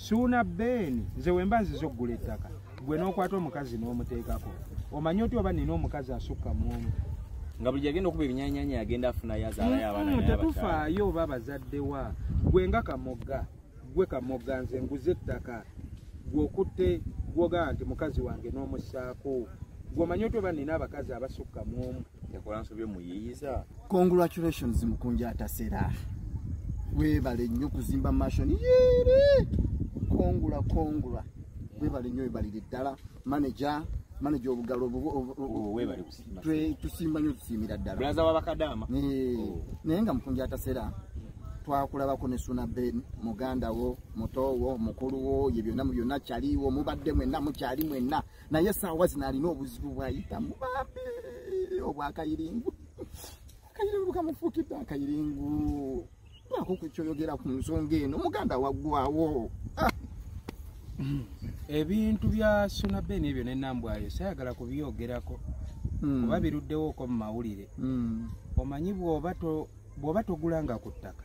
Suna Beni nze wemba nzizo okugula ettaka gwe n'okwata omukazi n'omuteekako omanyi oti oba nina omukazi asukka muomu nga buli agenda okuba ebinyaanyanya agenda afuna yazaala y'abaana tetufaayo oba bazaddewa gwe nga kamogga gwe kamogga nze nguze ettaka gwokutte gwogaa nti mukazi wange n'omussaako gwomanyi oti oba nina abakazi abasukka muomu yakola nsobye muyiyiza. Congratulations mukunja atasera webale nnyo kuzimba mashoni yere kongula webale nnyo webalire ddala manager obugalo webale kusimba tusimba nnyo tusiimira ddala braza wabakadama naye nga mukunja atasera twakulabako ne Suna Ben muganda wo mutowo mukulu wo ye byonna kyaliwo mubadde mwenna mukyali mwenna naye saawa zino alina obuzibu bwayita mubabe obwakayiringu akayiringu kamufuukidde akayiringu lwako kukyoyogera ku nsonga eno muganda waggwawo ebintu bya Suna Ben ebyo n'ennambwayo sayagala kubyogerako kuba biruddewooko mu mawulire omanyi bw'oba togulanga ku ttaka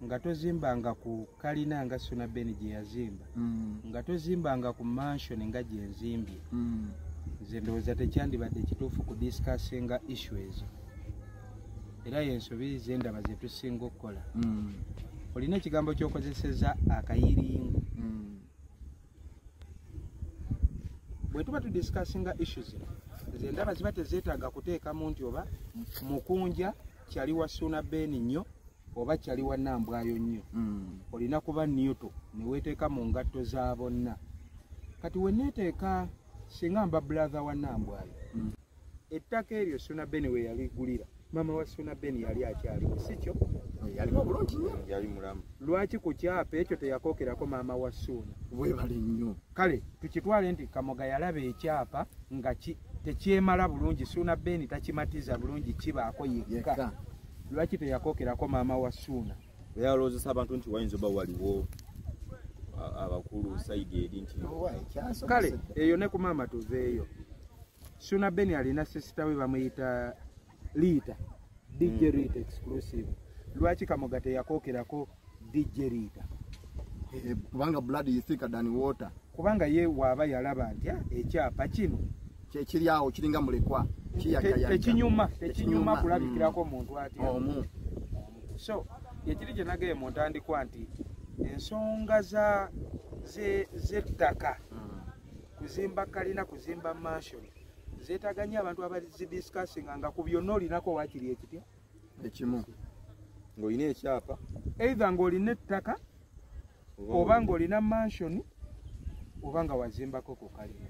nga tozimbanga ku kalina nga Suna Ben gye yazimba nga tozimbanga ku mansion nga gye nzimbye nze ndowooza tekyandibadde kituufu ku discussinga issue ezo era yensobi zendaba ze tusinga okukola olina ekigambo ky'okozeseza akayiringu bwe tuba tudiscussinga issue zino nze ndaba ziba tezeetaaga kuteekamu nti oba mukunja kyali wa Suna Ben nnyo oba kyali wa Nambwayo nnyo olina kuba Newton ne weeteeka mu ngatto za bonna kati we neeteeka singa mba brother wa Nambwayo ettaka eryo Suna Ben we yaligulira mama wa Suna Ben yali akyaliwo sikyo yaliwo bulungi yali mulamu lwaki ku kyapa ekyo teyakookerako maama wa Suna webale nnyo kale tukitwale nti Kamoga yalaba ekyapa nga tekyemala bulungi Suna Ben takimatiza bulungi kibaako yekka lwaki teyakookerako maama wa Suna yalowoozesa abantu nti wayinza oba waliwo abakulu saidi eri nti kale eyo ne ku maama tuveeyo Suna Ben alina sisita we bamuyita Lita DJ Rita exclusive lwaki Kamoga teyakookerako DJ Rita kubanga blood is thicker than water kubanga ye waaba yalaba nti ekyapa kino kyekiri awo kiringa mulekwa tekinyuma kulabikirako omuntu atya so yekiri gye nagaye mu ntandikwa nti ensonga z'ettaka kuzimba kalina kuzimba mansion zeetaganya abantu abazidiscussinga nga ku byonna olinako waakiri ekitya ekimu ng'olina ekyapa either ng'olina ettaka oba ng'olina mansion oba nga wazimbako ku kalina